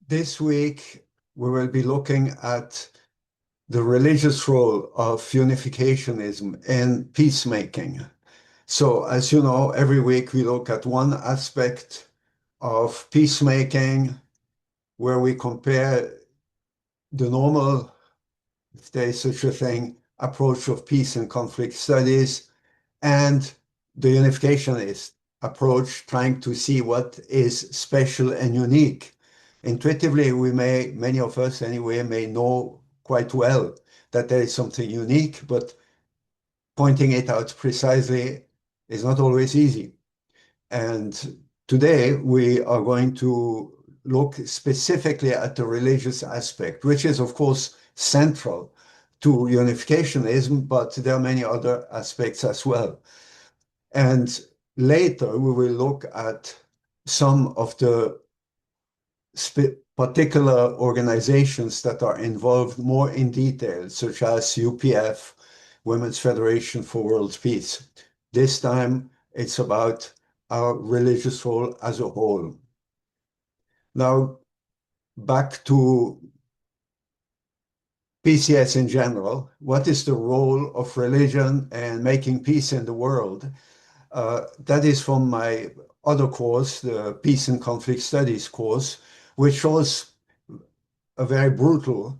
This week, we will be looking at the religious role of unificationism in peacemaking. So, as you know, every week we look at one aspect of peacemaking where we compare the normal, if there is such a thing, approach of peace and conflict studies and the unificationist approach, trying to see what is special and unique. Intuitively, many of us anyway, may know quite well that there is something unique, but pointing it out precisely is not always easy. And today we are going to look specifically at the religious aspect, which is, of course, central to unificationism, but there are many other aspects as well. And later we will look at some of the particular organizations that are involved more in detail, such as UPF, Women's Federation for World Peace. This time it's about our religious role as a whole. Now, back to PCS in general. What is the role of religion and making peace in the world? That is from my other course, the Peace and Conflict Studies course, which shows a very brutal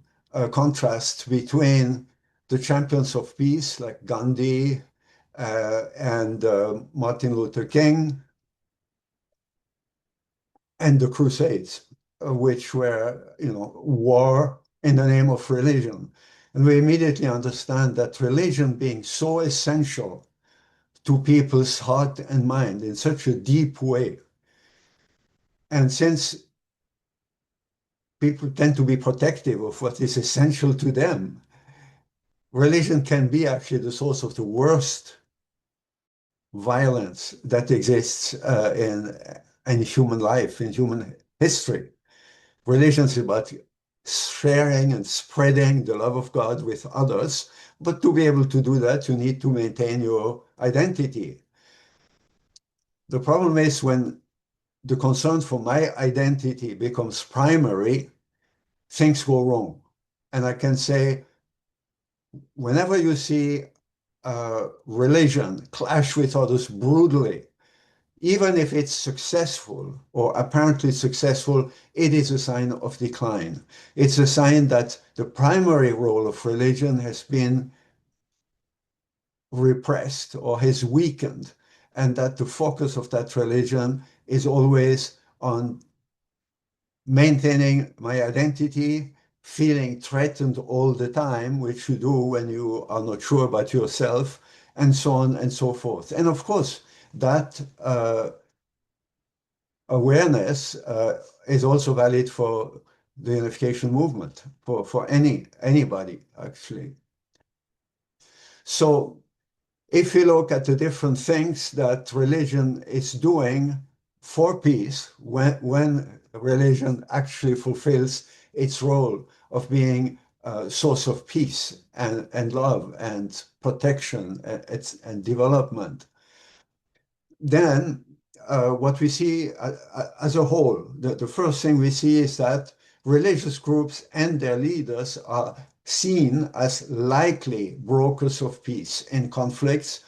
contrast between the champions of peace like Gandhi and Martin Luther King and the Crusades, which were, war in the name of religion. And we immediately understand that religion being so essential to people's heart and mind in such a deep way. And since people tend to be protective of what is essential to them, religion can be actually the source of the worst violence that exists in human life, in human history. Religion is about sharing and spreading the love of God with others, but to be able to do that, you need to maintain your identity. The problem is when the concern for my identity becomes primary, things go wrong. And I can say, whenever you see religion clash with others brutally, even if it's successful or apparently successful, it is a sign of decline. It's a sign that the primary role of religion has been repressed or has weakened, and that the focus of that religion is always on maintaining my identity, feeling threatened all the time, which you do when you are not sure about yourself, and so on and so forth. And of course, that awareness is also valid for the unification movement, for anybody, actually. So if you look at the different things that religion is doing for peace, when religion actually fulfills its role of being a source of peace and love and protection and development, then what we see as a whole, the first thing we see is that religious groups and their leaders are seen as likely brokers of peace in conflicts,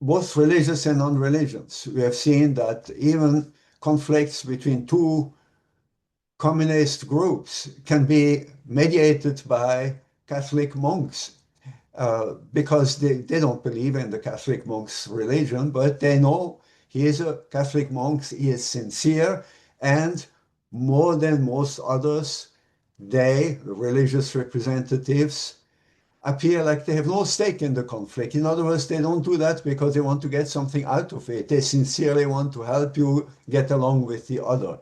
both religious and non-religious. We have seen that even conflicts between two communist groups can be mediated by Catholic monks because they don't believe in the Catholic monk's religion, but they know he is a Catholic monk, he is sincere, and more than most others, they, the religious representatives, appear like they have no stake in the conflict. In other words, they don't do that because they want to get something out of it. They sincerely want to help you get along with the other.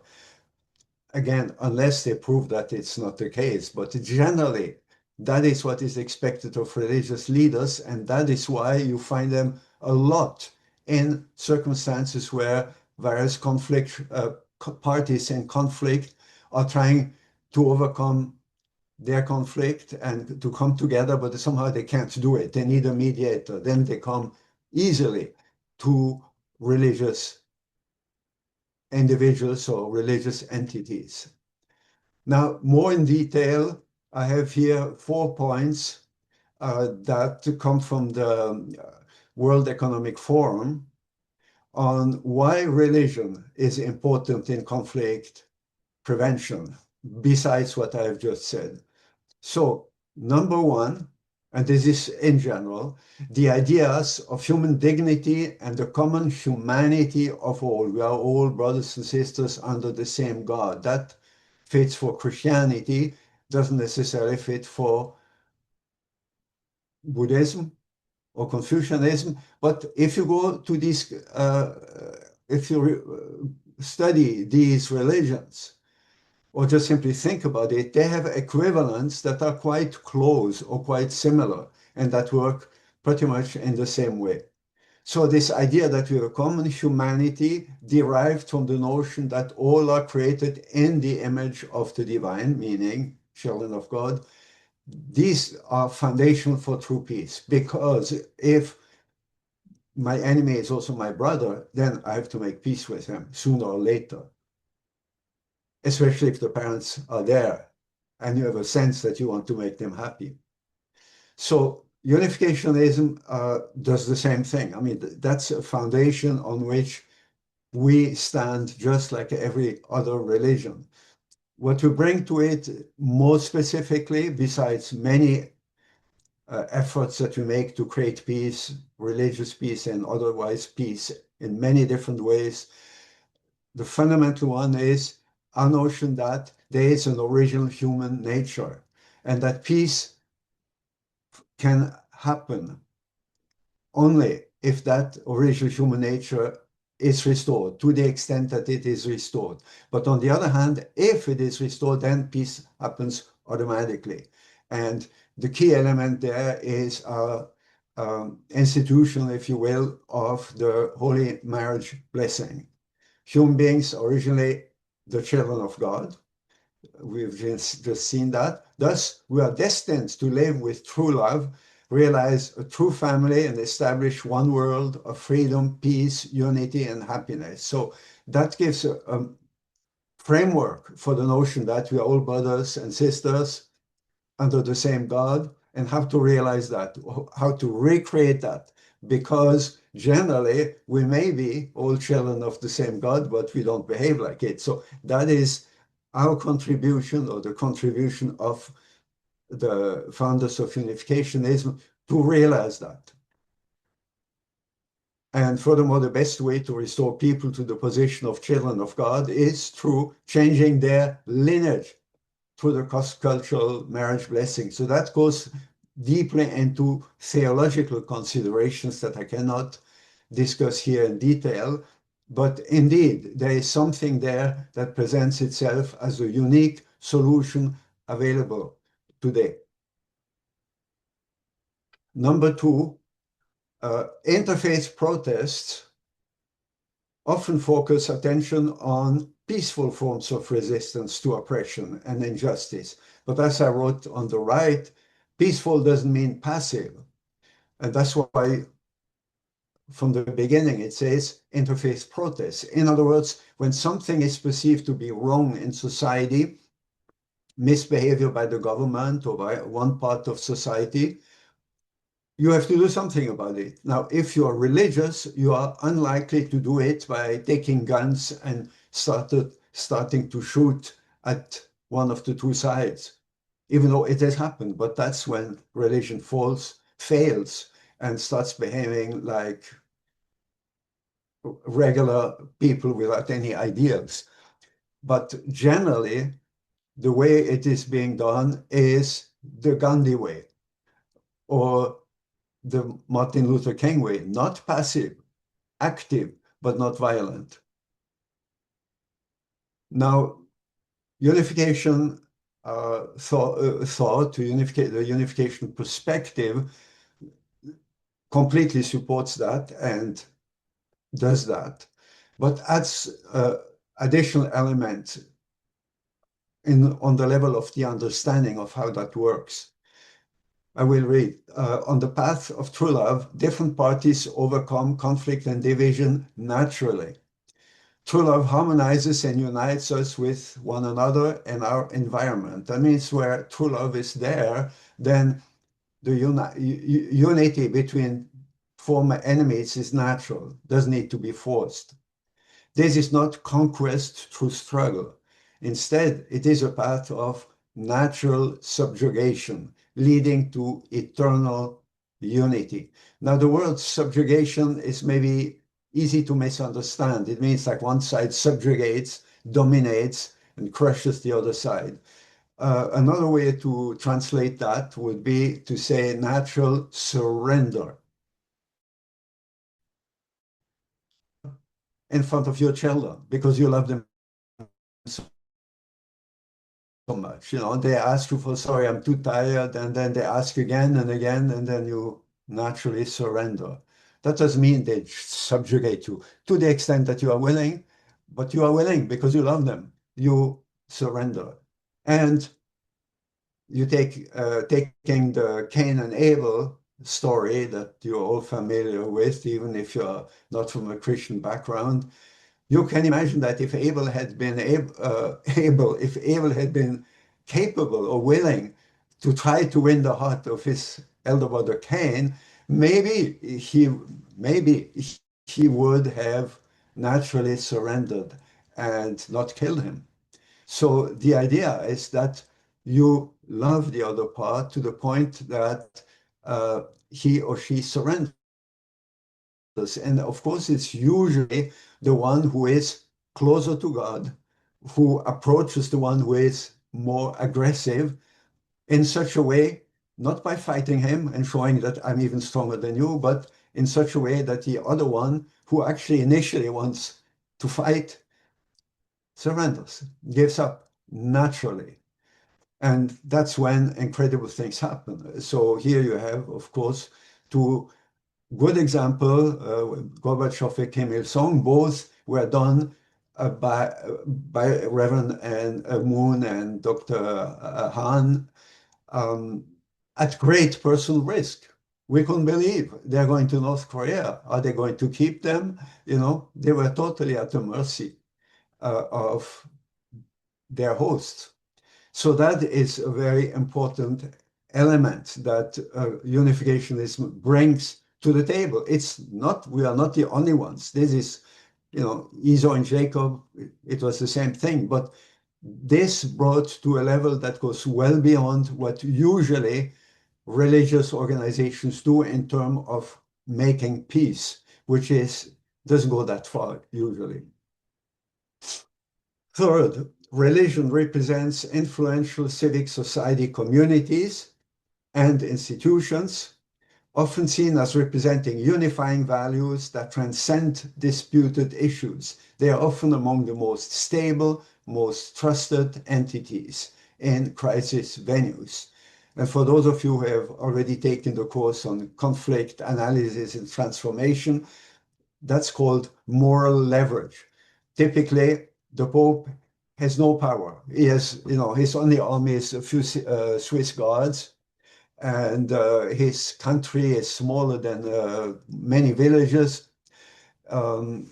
Again, unless they prove that it's not the case, but generally, that is what is expected of religious leaders, and that is why you find them a lot in circumstances where various parties in conflict are trying to overcome their conflict and to come together, but somehow they can't do it. They need a mediator. Then they come easily to religious individuals or religious entities. Now, more in detail, I have here 4 points that come from the World Economic Forum on why religion is important in conflict prevention, besides what I have just said. So, number one, and this is in general, the ideas of human dignity and the common humanity of all. We are all brothers and sisters under the same God. That fits for Christianity, doesn't necessarily fit for Buddhism or Confucianism. But if you go to these, if you study these religions, or just simply think about it, they have equivalents that are quite close or quite similar and that work pretty much in the same way. So this idea that we have a common humanity derived from the notion that all are created in the image of the divine, meaning children of God, these are foundational for true peace. Because if my enemy is also my brother, then I have to make peace with him sooner or later, especially if the parents are there and you have a sense that you want to make them happy. So unificationism does the same thing. I mean, that's a foundation on which we stand just like every other religion. What we bring to it more specifically, besides many efforts that we make to create peace, religious peace and otherwise peace in many different ways, the fundamental one is our notion that there is an original human nature and that peace can happen only if that original human nature is restored to the extent that it is restored. But on the other hand, if it is restored, then peace happens automatically. And the key element there is our institution, if you will, of the holy marriage blessing. Human beings originally the children of God. We've just seen that. Thus, we are destined to live with true love, realize a true family, and establish one world of freedom, peace, unity, and happiness. So that gives a framework for the notion that we are all brothers and sisters under the same God, and how to realize that, how to recreate that. Because generally, we may be all children of the same God, but we don't behave like it. So that is our contribution, or the contribution of the founders of Unificationism, to realize that. And furthermore, the best way to restore people to the position of children of God is through changing their lineage through the cross-cultural marriage blessing. So that goes deeply into theological considerations that I cannot discuss here in detail. But indeed, there is something there that presents itself as a unique solution available today. Number two, interfaith protests often focus attention on peaceful forms of resistance to oppression and injustice. But as I wrote on the right, peaceful doesn't mean passive. And that's why from the beginning it says interfaith protests. In other words, when something is perceived to be wrong in society, misbehavior by the government or by one part of society, you have to do something about it. Now, if you are religious, you are unlikely to do it by taking guns and starting to shoot at one of the two sides, even though it has happened. But that's when religion fails, and starts behaving like regular people without any ideals. But generally, the way it is being done is the Gandhi way, or the Martin Luther King way, not passive, active, but not violent. Now, unification thought, the unification perspective completely supports that and does that, but adds additional elements on the level of the understanding of how that works. I will read. On the path of true love, different parties overcome conflict and division naturally. True love harmonizes and unites us with one another and our environment. That means where true love is there, then the unity between former enemies is natural, doesn't need to be forced. This is not conquest through struggle. Instead, it is a path of natural subjugation, leading to eternal unity. Now, the word subjugation is maybe easy to misunderstand. It means like one side subjugates, dominates, and crushes the other side. Another way to translate that would be to say natural surrender in front of your children because you love them so much. You know, they ask you for, sorry, I'm too tired, and then they ask again and again, and then you naturally surrender. That doesn't mean they subjugate you to the extent that you are willing, but you are willing because you love them. You surrender. And you taking the Cain and Abel story that you're all familiar with, even if you're not from a Christian background, you can imagine that if Abel had been if Abel had been capable or willing to try to win the heart of his elder brother Cain, maybe maybe he would have naturally surrendered and not killed him. So the idea is that you love the other part to the point that he or she surrenders. And of course, it's usually the one who is closer to God, who approaches the one who is more aggressive in such a way, not by fighting him and showing that I'm even stronger than you, but in such a way that the other one, who actually initially wants to fight, surrenders, gives up naturally. And that's when incredible things happen. So here you have, of course, two good example, Gorbachev and Kim Il-sung, both were done by Reverend and Moon and Dr. Han um, at great personal risk. We couldn't believe they're going to North Korea. Are they going to keep them? You know, they were totally at the mercy of their hosts. So that is a very important element that unificationism brings to the table. It's not, we are not the only ones. This is, you know, Esau and Jacob, it was the same thing, but this brought to a level that goes well beyond what usually religious organizations do in terms of making peace, which is doesn't go that far usually. Third, religion represents influential civic society communities and institutions, often seen as representing unifying values that transcend disputed issues. They are often among the most stable, most trusted entities in crisis venues. And for those of you who have already taken the course on conflict analysis and transformation, that's called moral leverage. Typically, the Pope has no power. He has, you know, his only army is a few Swiss guards, and his country is smaller than many villages. Um,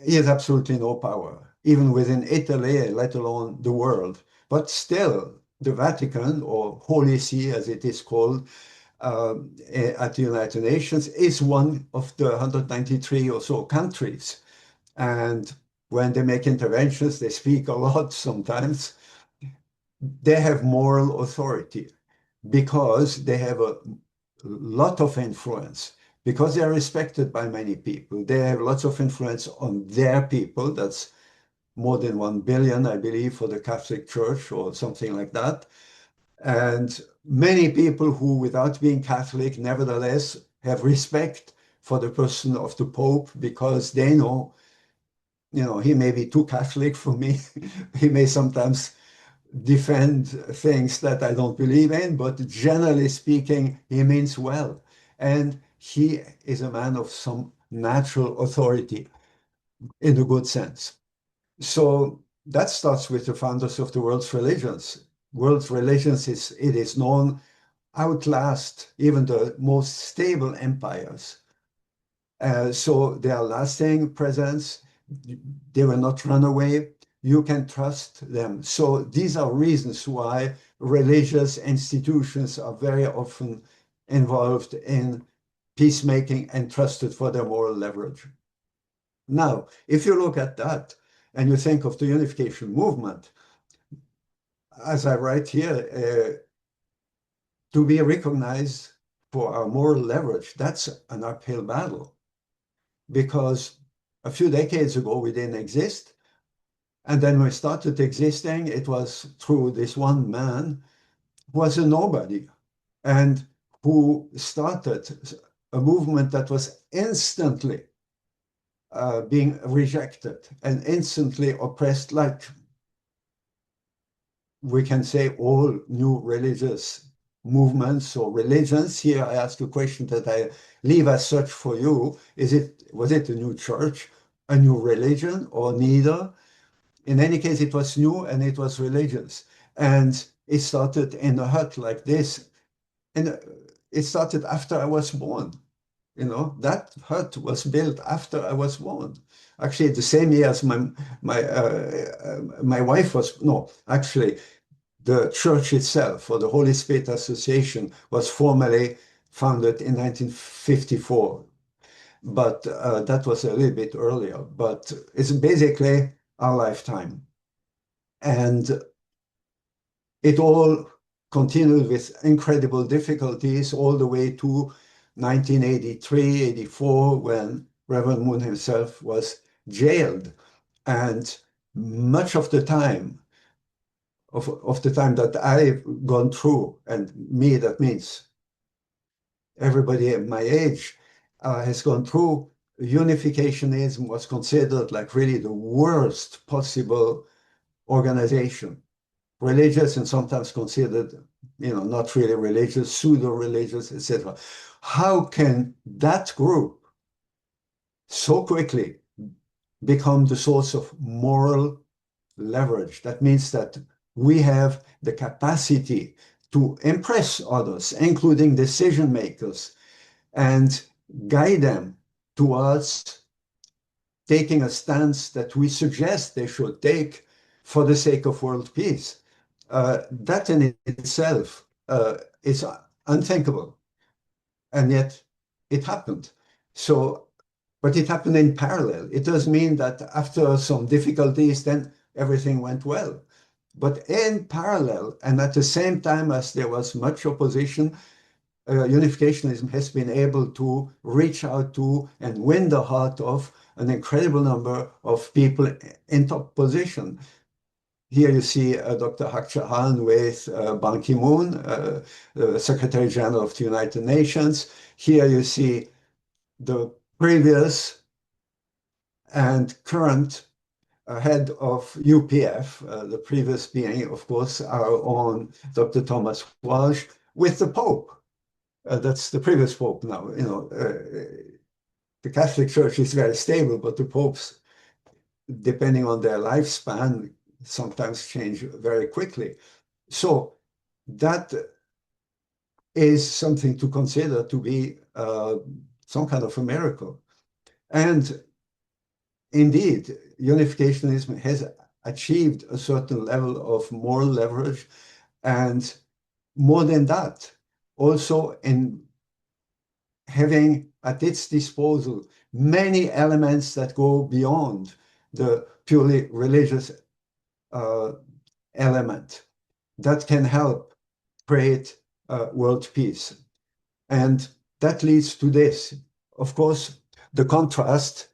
he has absolutely no power, even within Italy, let alone the world. But still, the Vatican, or Holy See as it is called, at the United Nations, is one of the 193 or so countries. And when they make interventions, they speak a lot sometimes. They have moral authority because they have a lot of influence, because they're respected by many people. They have lots of influence on their people. That's more than 1 billion, I believe, for the Catholic Church or something like that. And many people who, without being Catholic, nevertheless have respect for the person of the Pope because they know, you know, he may be too Catholic for me. He may sometimes defend things that I don't believe in, but generally speaking, he means well. And he is a man of some natural authority in a good sense. So that starts with the founders of the world's religions. World's religions it is known outlast even the most stable empires. So they are lasting presence They will not run away. You can trust them. So these are reasons why religious institutions are very often involved in peacemaking and trusted for their moral leverage. Now, if you look at that and you think of the unification movement, as I write here, to be recognized for our moral leverage, that's an uphill battle because a few decades ago we didn't exist. And then when we started existing, it was through this one man who was a nobody and who started a movement that was instantly being rejected and instantly oppressed, like we can say all new religious movements or religions. Here I ask a question that I leave as such for you. Was it a new church, a new religion, or neither? In any case, it was new and it was religious. And it started in a hut like this. And it started after I was born. You know, that hut was built after I was born. Actually, the same year as my wife was, no, actually, the church itself, or the Holy Spirit Association, was formally founded in 1954. But that was a little bit earlier. But it's basically our lifetime. And it all continued with incredible difficulties all the way to 1983, 84, when Reverend Moon himself was jailed. And much of the time, of the time that I've gone through, and me, that means everybody at my age has gone through, Unificationism was considered like really the worst possible organization, religious and sometimes considered, not really religious, pseudo-religious, etc. How can that group so quickly become the source of moral leverage? That means that we have the capacity to impress others, including decision makers, and guide them towards taking a stance that we suggest they should take for the sake of world peace. That in itself is unthinkable, and yet it happened. So, but it happened in parallel. It does mean that after some difficulties, then everything went well. But in parallel, and at the same time as there was much opposition, unificationism has been able to reach out to and win the heart of an incredible number of people in top position. Here you see Dr. Hak Ja Han with Ban Ki-moon, the Secretary General of the United Nations. Here you see the previous and current head of UPF, the previous being, of course, our own Dr. Thomas Walsh, with the Pope. That's the previous Pope now. The Catholic Church is very stable, but the popes, depending on their lifespan, sometimes change very quickly. So that is something to consider to be some kind of a miracle. And indeed, unificationism has achieved a certain level of moral leverage, and more than that, also in having at its disposal many elements that go beyond the purely religious element that can help create world peace. And that leads to this. Of course, the contrast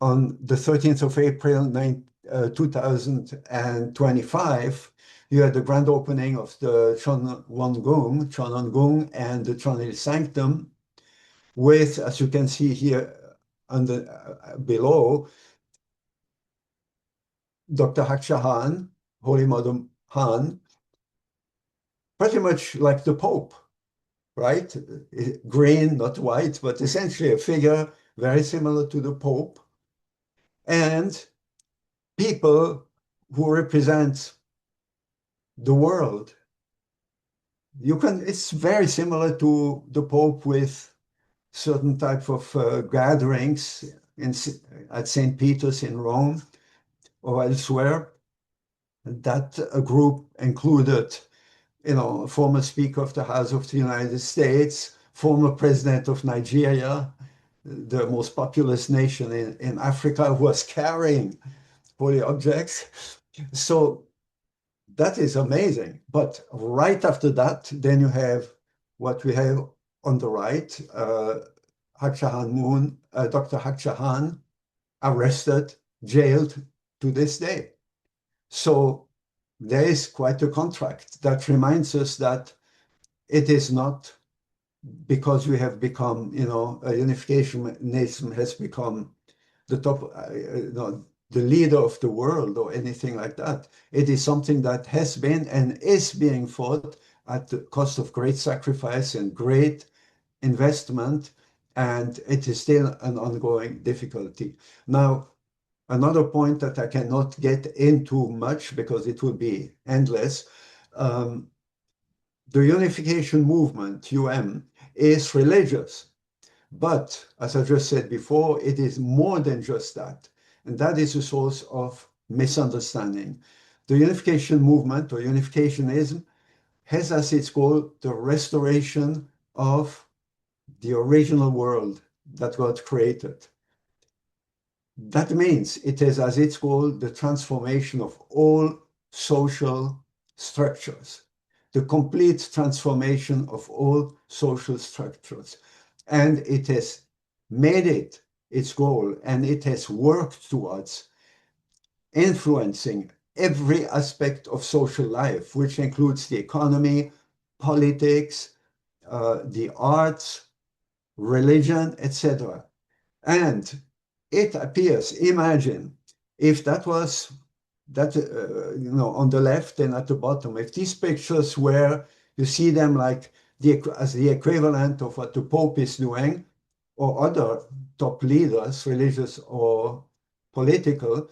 on the 13th of April 2025, you had the grand opening of the Chuan and the Chuan Il Sanctum, with, as you can see here below, Dr. Hak Ja Han, Holy Mother Han, pretty much like the Pope, right? Green, not white, but essentially a figure very similar to the Pope. And people who represent the world. It's very similar to the Pope with certain type of gatherings at St. Peter's in Rome or elsewhere. That group included, former Speaker of the House of the United States, former President of Nigeria, the most populous nation in Africa, who was carrying holy objects. So that is amazing. But right after that, then you have what we have on the right, Dr. Hak Jahan, arrested, jailed to this day. So there is quite a contract that reminds us that it is not because we have become, unificationism has become the top, the leader of the world or anything like that. It is something that has been and is being fought at the cost of great sacrifice and great investment, and it is still an ongoing difficulty. Now, another point that I cannot get into much because it would be endless, the unification movement, is religious. But as I just said before, it is more than just that. And that is a source of misunderstanding. The unification movement or unificationism has as its goal the restoration of the original world that God created. That means it has as its goal the transformation of all social structures, the complete transformation of all social structures. And it has made it its goal, and it has worked towards influencing every aspect of social life, which includes the economy, politics, the arts, religion, etc. And it appears, imagine, if that was that, on the left and at the bottom, if these pictures were, you see them like as the equivalent of what the Pope is doing, or other top leaders, religious or political,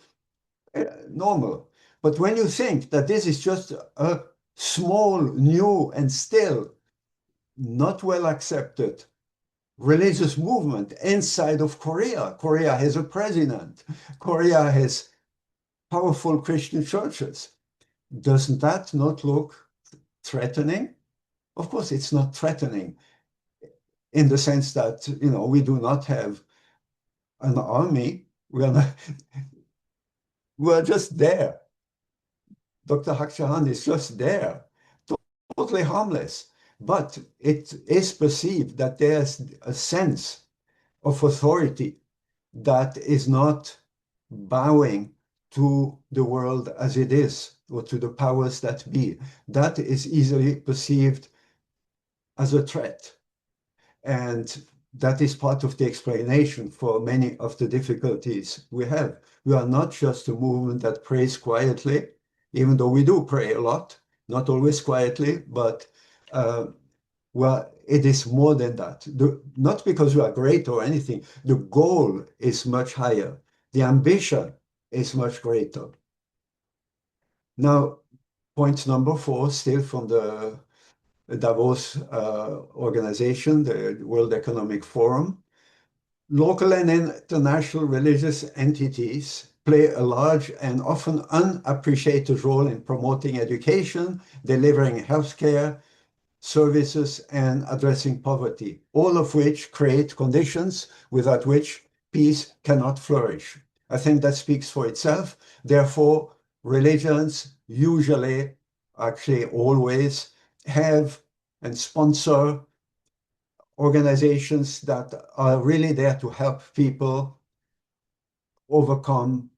normal. But when you think that this is just a small, new, and still not well accepted religious movement inside of Korea. Korea has a president. Korea has powerful Christian churches. Doesn't that not look threatening? Of course, it's not threatening in the sense that, we do not have an army. We are just there. Dr. Hak Jahan is just there, totally harmless. But it is perceived that there's a sense of authority that is not bowing to the world as it is, or to the powers that be. That is easily perceived as a threat. And that is part of the explanation for many of the difficulties we have. We are not just a movement that prays quietly, even though we do pray a lot, not always quietly, but it is more than that. Not because we are great or anything. The goal is much higher. The ambition is much greater. Now, point number 4, still from the Davos organization, the World Economic Forum. Local and international religious entities play a large and often unappreciated role in promoting education, delivering healthcare services, and addressing poverty, all of which create conditions without which peace cannot flourish. I think that speaks for itself. Therefore, religions usually, actually always, have and sponsor organizations that are really there to help people overcome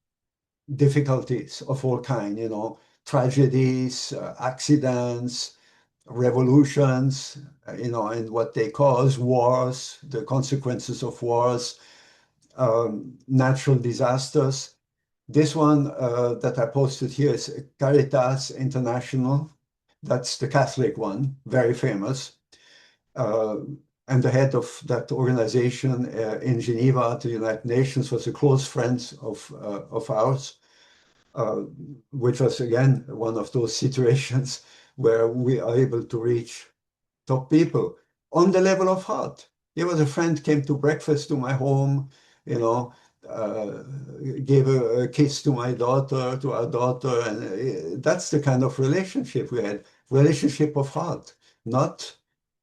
difficulties of all kind, tragedies, accidents, revolutions, and what they cause, wars, the consequences of wars, natural disasters. This one that I posted here is Caritas International. That's the Catholic one, very famous. And the head of that organization in Geneva at the United Nations was a close friend of ours, which was, again, one of those situations where we are able to reach top people on the level of heart. There was a friend came to breakfast to my home, uh, gave a kiss to my daughter, to our daughter, and that's the kind of relationship we had, relationship of heart, not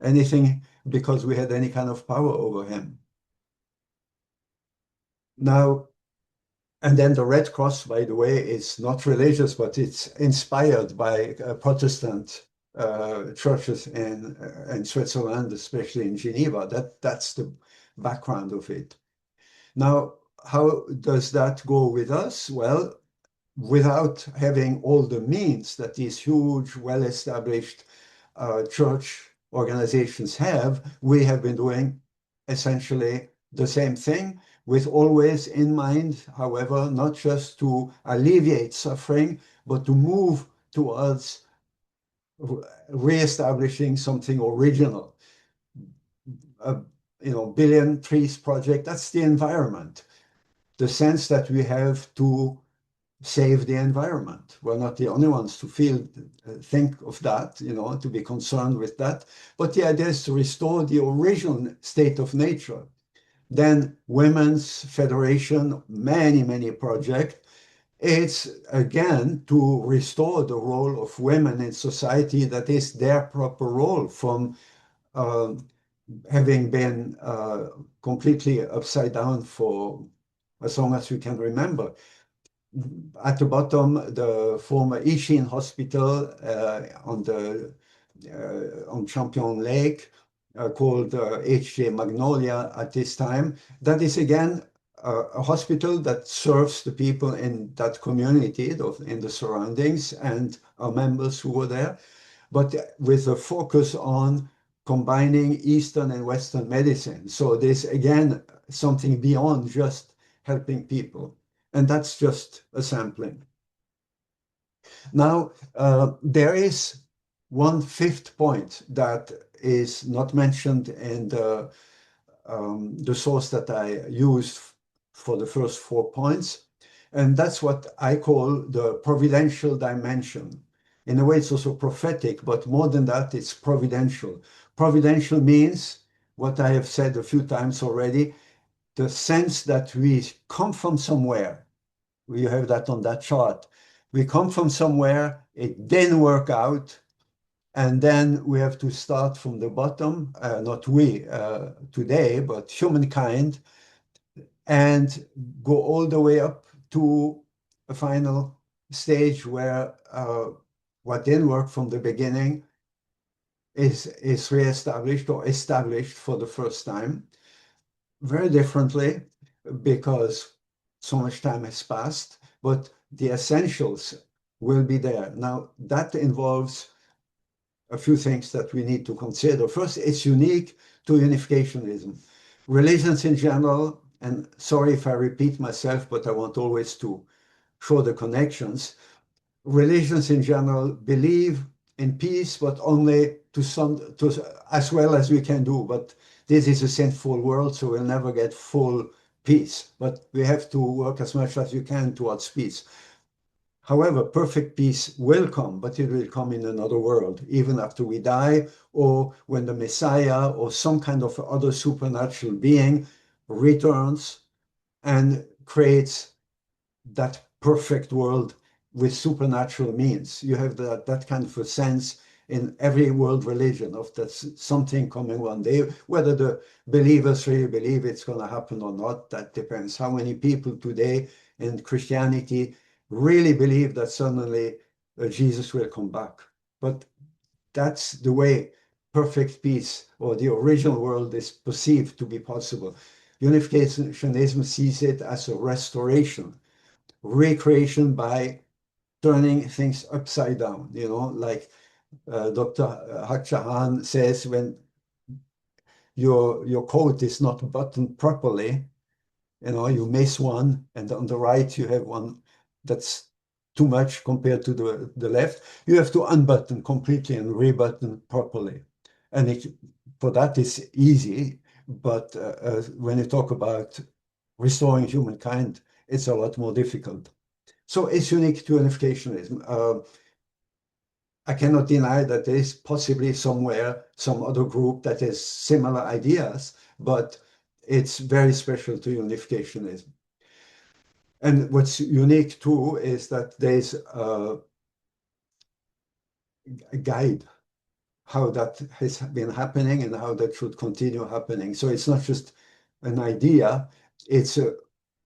anything because we had any kind of power over him. Now, and then the Red Cross, by the way, is not religious, but it's inspired by Protestant churches in Switzerland, especially in Geneva. That's the background of it. Now, how does that go with us? Well, without having all the means that these huge, well-established church organizations have, we have been doing essentially the same thing, with always in mind, however, not just to alleviate suffering, but to move towards re-establishing something original. A billion trees project, that's the environment. The sense that we have to save the environment. We're not the only ones to think of that, to be concerned with that. But the idea is to restore the original state of nature. Then Women's Federation, many, many projects. It's again to restore the role of women in society that is their proper role from uh, having been completely upside down for as long as we can remember. At the bottom, the former Ishin Hospital on Champion Lake, called H.J. Magnolia at this time. That is again a hospital that serves the people in that community, in the surroundings, and our members who were there, but with a focus on combining Eastern and Western medicine. So there's again something beyond just helping people. And that's just a sampling. Now, there is one fifth point that is not mentioned in the source that I used for the first 4 points, and that's what I call the providential dimension. In a way, it's also prophetic, but more than that, it's providential. Providential means what I have said a few times already, the sense that we come from somewhere. You have that on that chart. We come from somewhere, it didn't work out, and then we have to start from the bottom, not we today, but humankind, and go all the way up to a final stage where what didn't work from the beginning is reestablished or established for the first time, very differently because so much time has passed, but the essentials will be there. Now, that involves a few things that we need to consider. First, it's unique to Unificationism. Religions in general, and sorry if I repeat myself, but I want always to show the connections. Religions in general believe in peace, but only as well as we can do. But this is a sinful world, so we'll never get full peace. But we have to work as much as you can towards peace. However, perfect peace will come, but it will come in another world, even after we die, or when the Messiah or some kind of other supernatural being returns and creates that perfect world with supernatural means. You have that kind of a sense in every world religion of that something coming one day. Whether the believers really believe it's going to happen or not, that depends. How many people today in Christianity really believe that suddenly Jesus will come back? But that's the way perfect peace or the original world is perceived to be possible. Unificationism sees it as a restoration, recreation by turning things upside down, like Dr. Hakchahan says, when your coat is not buttoned properly, you miss one, and on the right you have one that's too much compared to the left. You have to unbutton completely and rebutton properly. And for that it's easy, but when you talk about restoring humankind, it's a lot more difficult. So it's unique to Unificationism. I cannot deny that there is possibly somewhere some other group that has similar ideas, but it's very special to Unificationism. And what's unique too is that there's a guide how that has been happening and how that should continue happening. So it's not just an idea, it's a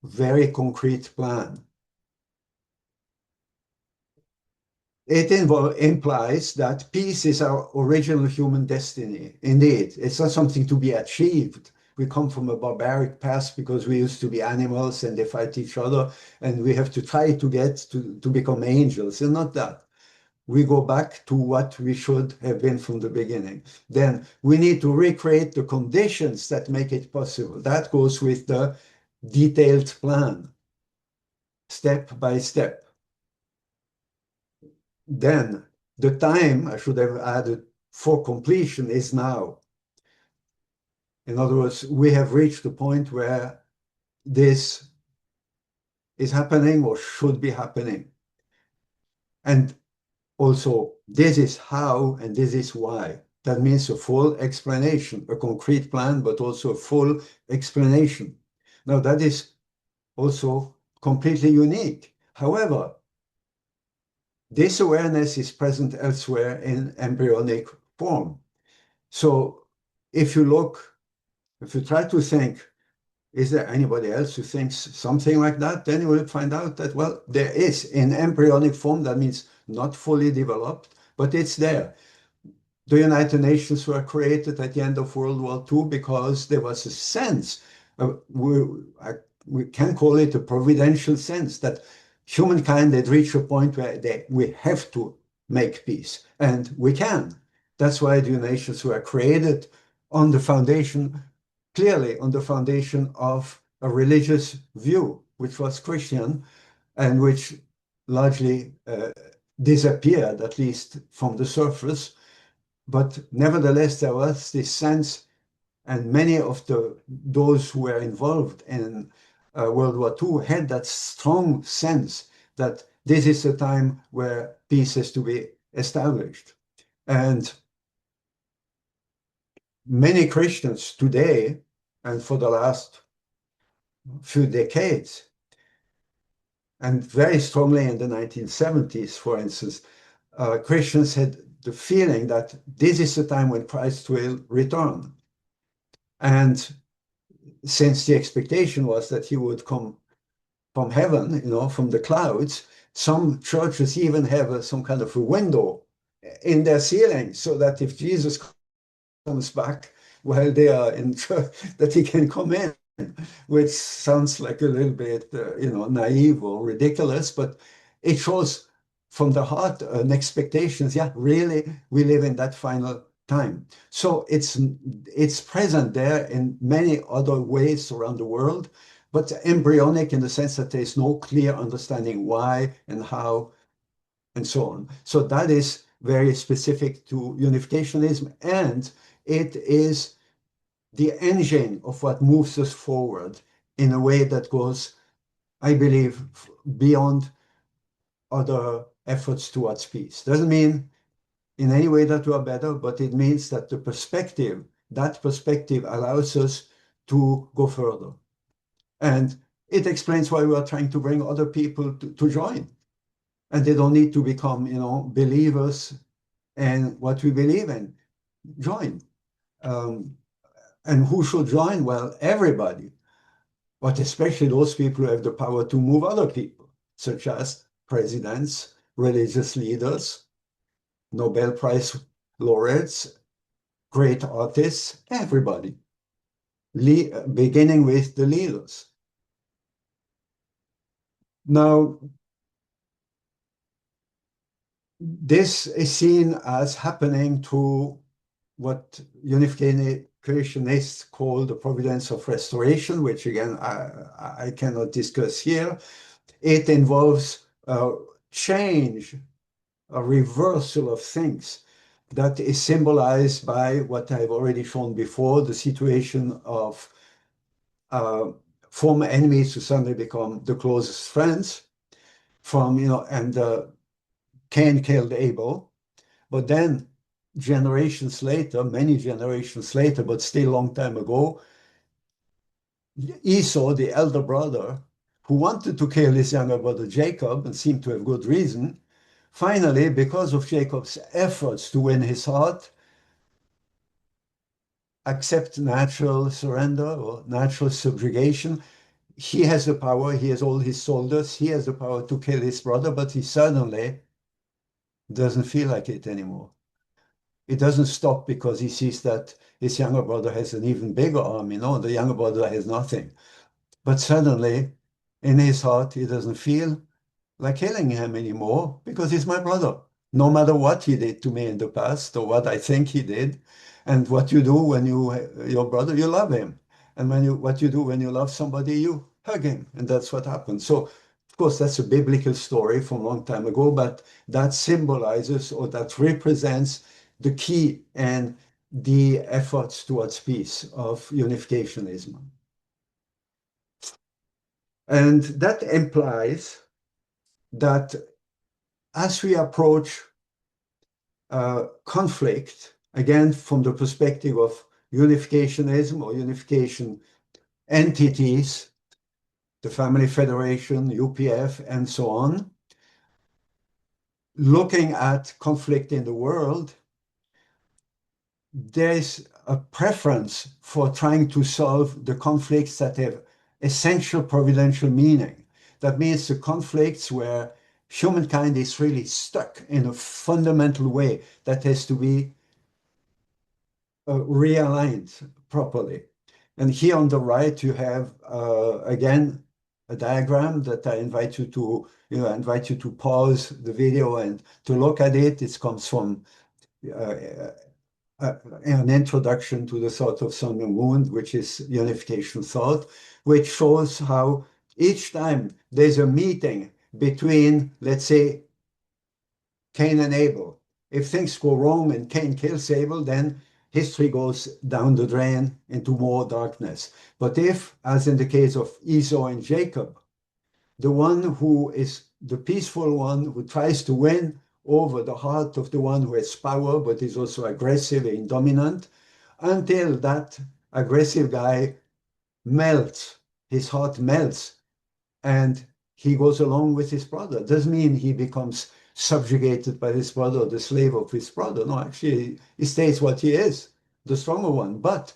very concrete plan. It implies that peace is our original human destiny. Indeed, it's not something to be achieved. We come from a barbaric past because we used to be animals and they fight each other, and we have to try to get to become angels. And not that. We go back to what we should have been from the beginning. Then we need to recreate the conditions that make it possible. That goes with the detailed plan, step by step. Then the time, I should have added, for completion is now. In other words, we have reached the point where this is happening or should be happening. And also, this is how and this is why. That means a full explanation, a concrete plan, but also a full explanation. Now, that is also completely unique. However, this awareness is present elsewhere in embryonic form. So if you try to think, is there anybody else who thinks something like that? Then you will find out that, well, there is in embryonic form. That means not fully developed, but it's there. The United Nations were created at the end of World War II because there was a sense, we can call it a providential sense, that humankind had reached a point where we have to make peace, and we can. That's why the nations were created on the foundation, clearly on the foundation of a religious view, which was Christian, and which largely disappeared, at least from the surface. But nevertheless, there was this sense, and many of those who were involved in World War II had that strong sense that this is a time where peace has to be established. And many Christians today, and for the last few decades, and very strongly in the 1970s, for instance, Christians had the feeling that this is the time when Christ will return. And since the expectation was that he would come from heaven, from the clouds, some churches even have some kind of a window in their ceiling so that if Jesus comes back while they are in church, that he can come in, which sounds like a little bit, naive or ridiculous, but it shows from the heart an expectation. Yeah, really, we live in that final time. So it's present there in many other ways around the world, but embryonic in the sense that there's no clear understanding why and how and so on. So that is very specific to unificationism, and it is the engine of what moves us forward in a way that goes, I believe, beyond other efforts towards peace. Doesn't mean in any way that we are better, but it means that that perspective allows us to go further. And it explains why we are trying to bring other people to join. And they don't need to become, believers in what we believe in. Join. And who should join? Well, everybody, but especially those people who have the power to move other people, such as presidents, religious leaders, Nobel Prize laureates, great artists, everybody, beginning with the leaders. Now, this is seen as happening to what unificationists call the providence of restoration, which again, I cannot discuss here. It involves change, a reversal of things that is symbolized by what I've already shown before, the situation of former enemies who suddenly become the closest friends and Cain killed Abel. But then generations later, many generations later, but still a long time ago, Esau, the elder brother, who wanted to kill his younger brother Jacob and seemed to have good reason, finally, because of Jacob's efforts to win his heart, accept natural surrender or natural subjugation. He has the power, he has all his soldiers, he has the power to kill his brother, but he suddenly doesn't feel like it anymore. It doesn't stop because he sees that his younger brother has an even bigger army. No, the younger brother has nothing. But suddenly, in his heart, he doesn't feel like killing him anymore because he's my brother. No matter what he did to me in the past or what I think he did, and what you do when your brother, you love him. And what you do when you love somebody, you hug him. And that's what happened. So, of course, that's a biblical story from a long time ago, but that symbolizes or that represents the key and the efforts towards peace of unificationism. And that implies that as we approach conflict, again, from the perspective of unificationism or unification entities, the Family Federation, UPF, and so on, looking at conflict in the world, there's a preference for trying to solve the conflicts that have essential providential meaning. That means the conflicts where humankind is really stuck in a fundamental way that has to be realigned properly. And here on the right, you have, again, a diagram that I invite you to, invite you to pause the video and to look at it. It comes from an introduction to the thought of Sun and Moon, which is unification thought, which shows how each time there's a meeting between, let's say, Cain and Abel, if things go wrong and Cain kills Abel, then history goes down the drain into more darkness. But if, as in the case of Esau and Jacob, the one who is the peaceful one who tries to win over the heart of the one who has power but is also aggressive and dominant, until that aggressive guy melts, his heart melts, and he goes along with his brother. It doesn't mean he becomes subjugated by his brother or the slave of his brother. No, actually, he stays what he is, the stronger one. But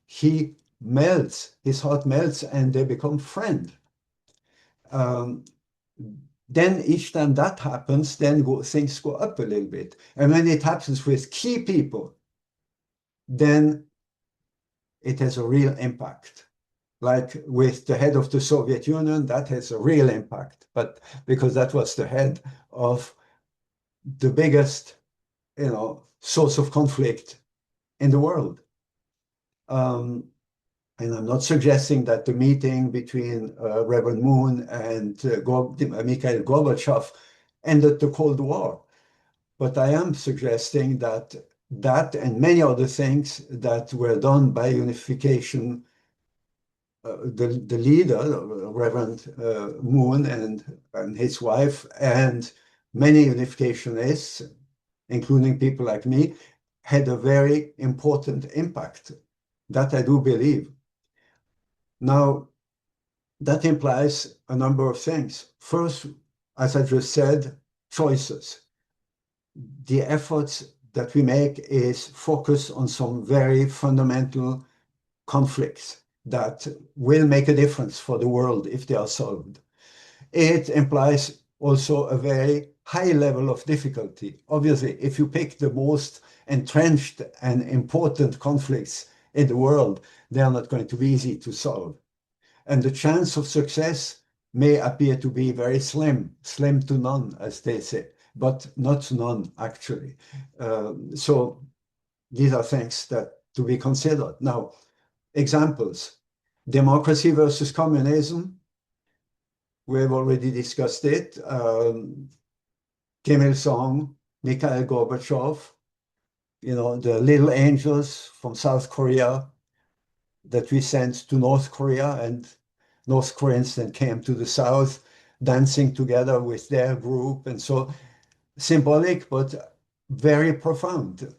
he melts, his heart melts, and they become friends. Then each time that happens, then things go up a little bit. And when it happens with key people, then it has a real impact. Like with the head of the Soviet Union, that has a real impact, but because that was the head of the biggest, source of conflict in the world. And I'm not suggesting that the meeting between Reverend Moon and Mikhail Gorbachev ended the Cold War. But I am suggesting that that and many other things that were done by unification, the leader, Reverend Moon and his wife, and many unificationists, including people like me, had a very important impact. That I do believe. Now, that implies a number of things. First, as I just said, choices. The efforts that we make is focus on some very fundamental conflicts that will make a difference for the world if they are solved. It implies also a very high level of difficulty. Obviously, if you pick the most entrenched and important conflicts in the world, they are not going to be easy to solve. And the chance of success may appear to be very slim to none, as they say, but not none, actually. So these are things that to be considered. Now, examples, democracy versus communism. We've already discussed it. Kim Il-sung, Mikhail Gorbachev, the little angels from South Korea that we sent to North Korea, and North Koreans then came to the South, dancing together with their group. And so symbolic, but very profound.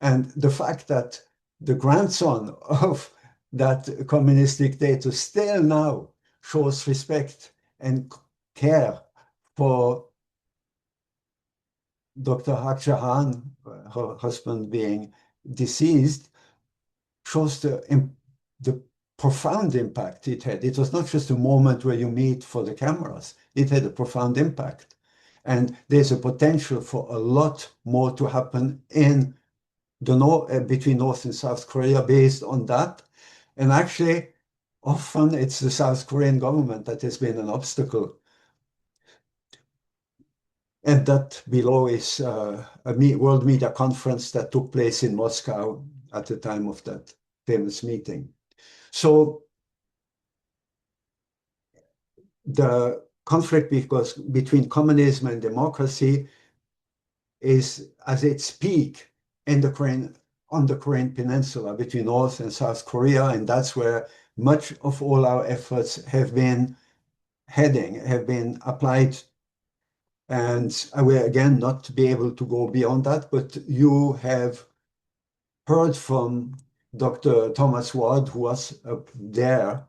And the fact that the grandson of that communist dictator still now shows respect and care for Dr. Haq Jahan, her husband being deceased, shows the profound impact it had. It was not just a moment where you meet for the cameras, it had a profound impact. And there's a potential for a lot more to happen in the between North and South Korea based on that. And actually, often it's the South Korean government that has been an obstacle. And that below is a World Media Conference that took place in Moscow at the time of that famous meeting. So the conflict between communism and democracy is at its peak in on the Korean Peninsula between North and South Korea, and that's where much of all our efforts have been heading, have been applied. And I will again not be able to go beyond that, but you have heard from Dr. Thomas Ward, who was there,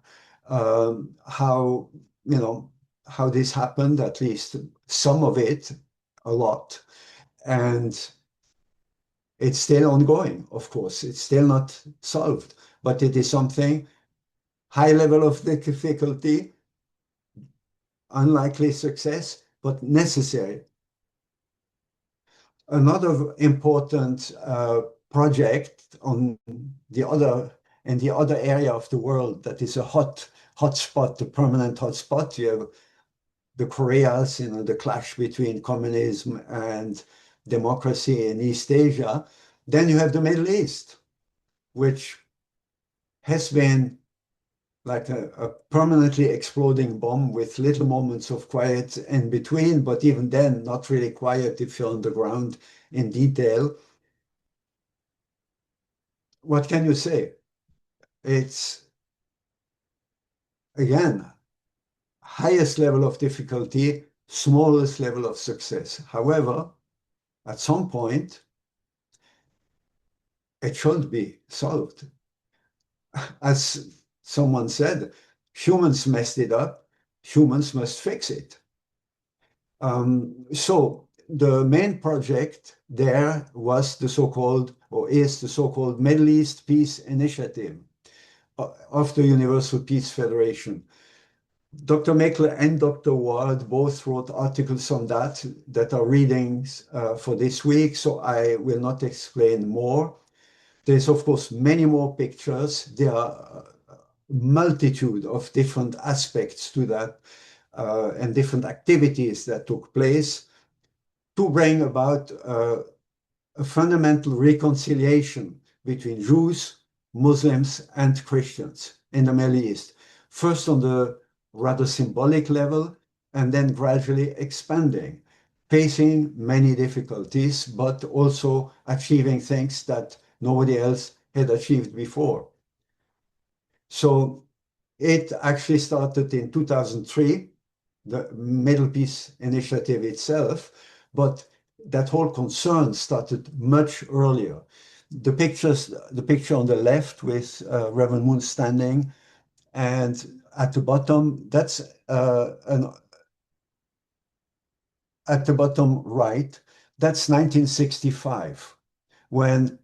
how, how this happened, at least some of it, a lot. And it's still ongoing, of course. It's still not solved, but it is something, high level of difficulty, unlikely success, but necessary. Another important project on the other area of the world that is a hot spot, the permanent hot spot. You have the Koreas, the clash between communism and democracy in East Asia. Then you have the Middle East, which has been like a permanently exploding bomb with little moments of quiet in between, but even then, not really quiet if you're on the ground in detail. What can you say? It's, again, highest level of difficulty, smallest level of success. However, at some point, it should be solved. As someone said, humans messed it up, humans must fix it. So the main project there was the so-called, or is the so-called Middle East Peace Initiative of the Universal Peace Federation. Dr. Meckler and Dr. Ward both wrote articles on that are readings for this week, so I will not explain more. There's, of course, many more pictures. There are a multitude of different aspects to that and different activities that took place to bring about a fundamental reconciliation between Jews, Muslims, and Christians in the Middle East. First on the rather symbolic level, and then gradually expanding, facing many difficulties, but also achieving things that nobody else had achieved before. So it actually started in 2003, the Middle Peace Initiative itself, but that whole concern started much earlier. The picture on the left with Reverend Moon standing, and at the bottom, that's at the bottom right, that's 1965, when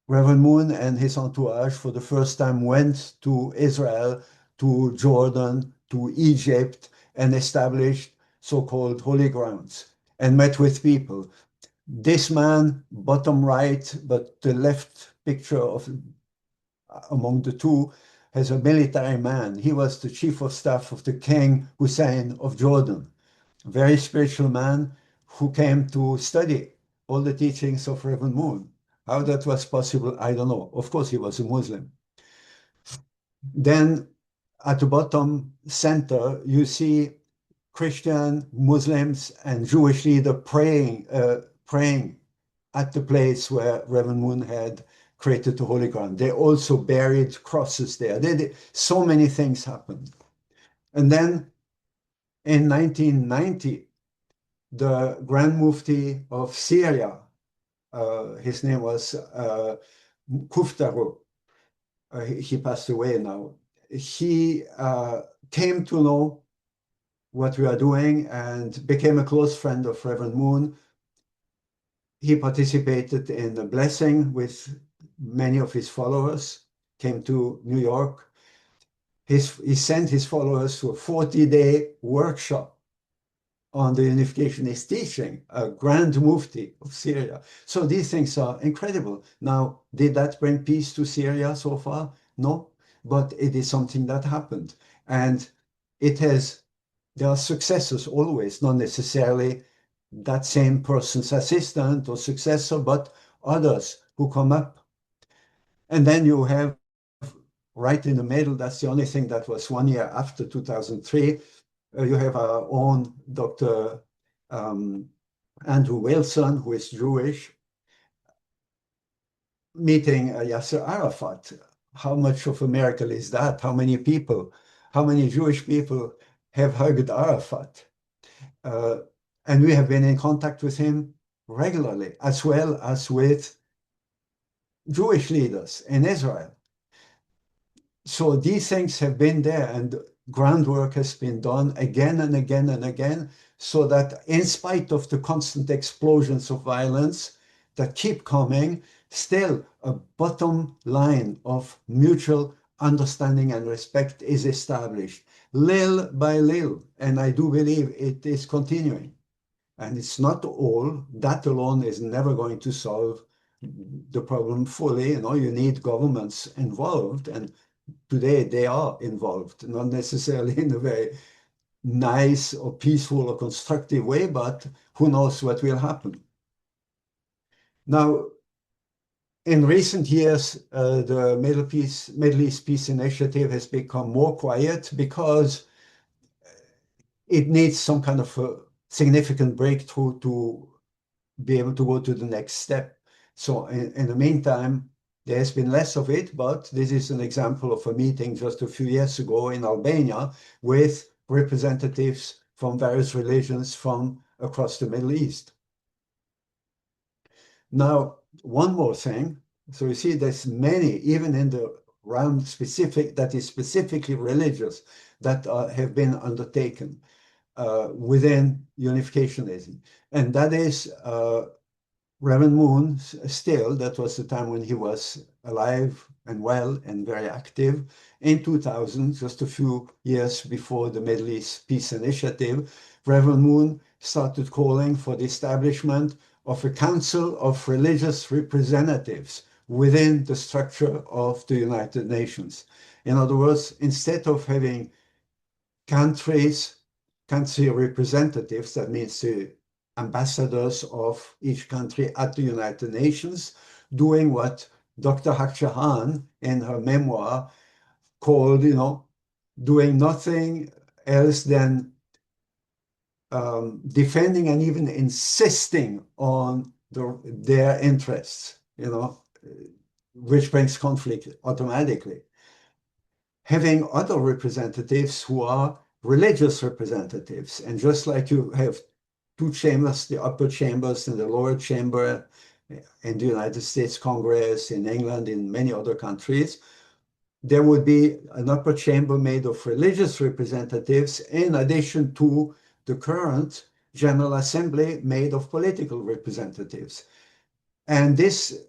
Reverend Moon and his entourage for the first time went to Israel, to Jordan, to Egypt, and established so-called holy grounds and met with people. This man, bottom right, but the left picture of among the two, has a military man. He was the chief of staff of the King Hussein of Jordan, a very spiritual man who came to study all the teachings of Reverend Moon. How that was possible, I don't know. Of course, he was a Muslim. Then at the bottom center, you see Christian, Muslims, and Jewish leader praying at the place where Reverend Moon had created the holy ground. They also buried crosses there. So many things happened. And then in 1990, the Grand Mufti of Syria, his name was Kuftaru, he passed away now. He came to know what we are doing and became a close friend of Reverend Moon. He participated in a blessing with many of his followers, came to New York. He sent his followers to a 40-day workshop on the unificationist teaching, a Grand Mufti of Syria. So these things are incredible. Now, did that bring peace to Syria so far? No, but it is something that happened. And it has, there are successors always, not necessarily that same person's assistant or successor, but others who come up. And then you have right in the middle, that's the only thing that was 1 year after 2003, you have our own Dr. Um, Andrew Wilson, who is Jewish, meeting Yasser Arafat. How much of a miracle is that? How many people, how many Jewish people have hugged Arafat? Uh, and we have been in contact with him regularly, as well as with Jewish leaders in Israel. So these things have been there, and groundwork has been done again and again and again, so that in spite of the constant explosions of violence that keep coming, still a bottom line of mutual understanding and respect is established, little by little. And I do believe it is continuing. And it's not all, that alone is never going to solve the problem fully. You know, you need governments involved, and today they are involved, not necessarily in a very nice or peaceful or constructive way, but who knows what will happen. Now, in recent years, the Middle East Peace Initiative has become more quiet because it needs some kind of a significant breakthrough to be able to go to the next step. So in the meantime, there has been less of it, but this is an example of a meeting just a few years ago in Albania with representatives from various religions from across the Middle East. Now, one more thing. So you see, there's many, even in the realm specific, that is specifically religious, that have been undertaken within unificationism. And that is Reverend Moon, still, that was the time when he was alive and well and very active. In 2000, just a few years before the Middle East Peace Initiative, Reverend Moon started calling for the establishment of a council of religious representatives within the structure of the United Nations. In other words, instead of having countries, country representatives, that means the ambassadors of each country at the United Nations, doing what Dr. Hakchahan in her memoir called, doing nothing else than defending and even insisting on their interests, which brings conflict automatically. Having other representatives who are religious representatives. And just like you have two chambers, the upper chambers and the lower chamber in the United States Congress, in England, in many other countries, there would be an upper chamber made of religious representatives in addition to the current General Assembly made of political representatives. And this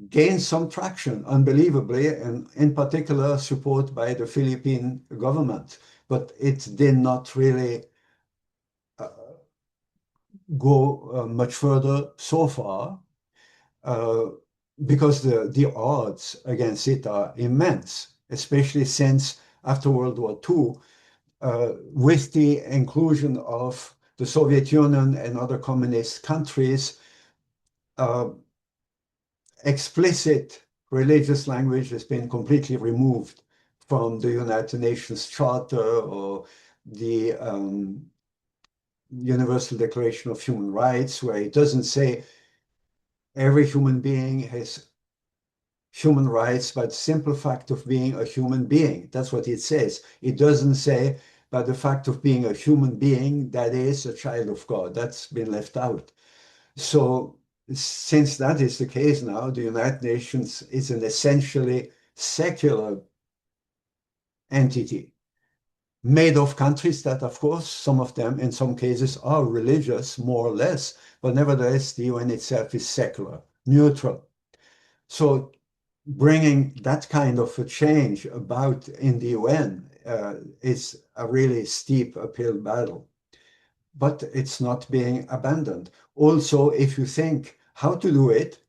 gained some traction, unbelievably, and in particular support by the Philippine government. But it did not really go much further so far uh, because the odds against it are immense, especially since after World War II, with the inclusion of the Soviet Union and other communist countries, explicit religious language has been completely removed from the United Nations Charter or the Universal Declaration of Human Rights, where it doesn't say every human being has human rights by the simple fact of being a human being. That's what it says. It doesn't say by the fact of being a human being that is a child of God. That's been left out. So since that is the case now, the United Nations is an essentially secular entity. made of countries that, of course, some of them in some cases are religious, more or less, but nevertheless, the UN itself is secular, neutral. So bringing that kind of a change about in the UN is a really steep uphill battle, but it's not being abandoned. Also, if you think how to do it,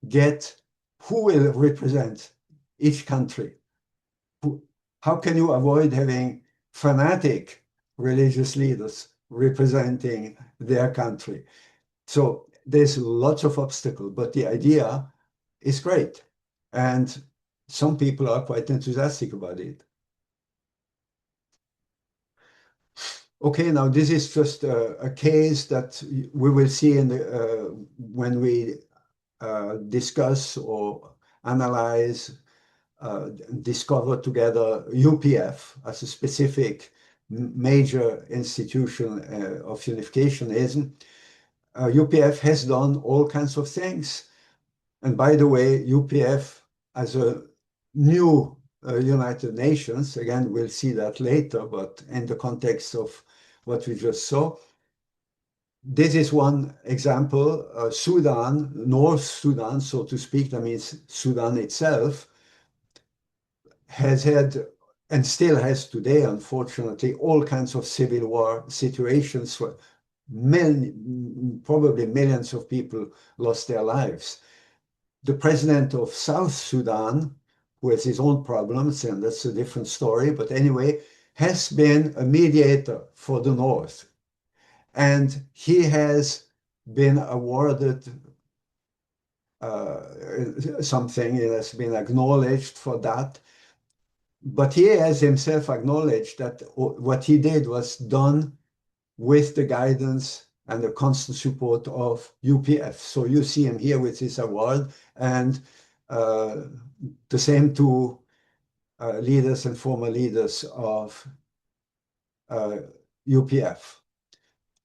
get who will represent each country. How can you avoid having fanatic religious leaders representing their country? So there's lots of obstacles, but the idea is great. And some people are quite enthusiastic about it. Okay, now this is just a case that we will see in when we discuss or analyze, discover together UPF as a specific major institution of unificationism. UPF has done all kinds of things. And by the way, UPF as a new United Nations, again, we'll see that later, but in the context of what we just saw, this is one example. Sudan, North Sudan, so to speak, that means Sudan itself, has had and still has today, unfortunately, all kinds of civil war situations where probably millions of people lost their lives. The president of South Sudan, who has his own problems, and that's a different story, but anyway, has been a mediator for the North. And he has been awarded something, he has been acknowledged for that. But he has himself acknowledged that what he did was done with the guidance and the constant support of UPF. So you see him here with this award, and the same to leaders and former leaders of UPF.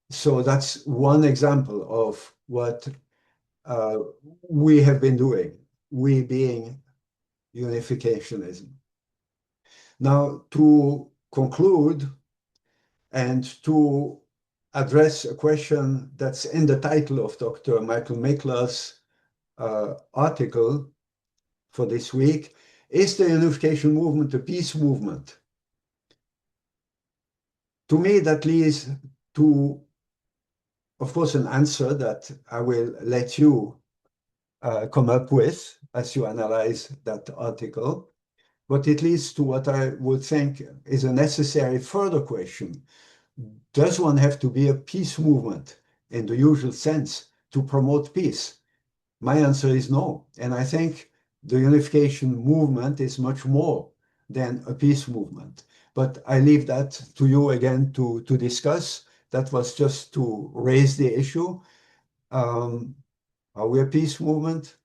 So that's one example of what we have been doing, we being unificationism. Now, to conclude and to address a question that's in the title of Dr. Michael Mikler's article for this week, is the unification movement a peace movement? To me, that leads to, of course, an answer that I will let you come up with as you analyze that article. But it leads to what I would think is a necessary further question. Does one have to be a peace movement in the usual sense to promote peace? My answer is no. And I think the unification movement is much more than a peace movement. But I leave that to you again to discuss. That was just to raise the issue. Are we a peace movement?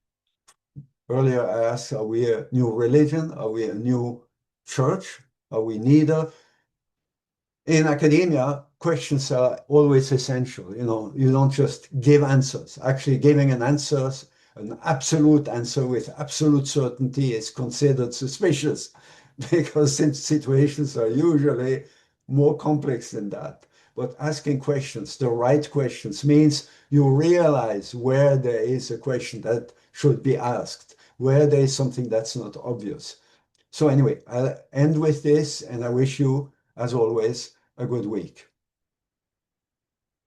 Earlier I asked, are we a new religion? Are we a new church? Are we neither? In academia, questions are always essential. You don't just give answers. Actually, giving an absolute answer with absolute certainty is considered suspicious because situations are usually more complex than that. But asking questions, the right questions, means you realize where there is a question that should be asked, where there is something that's not obvious. So anyway, I'll end with this, and I wish you, as always, a good week.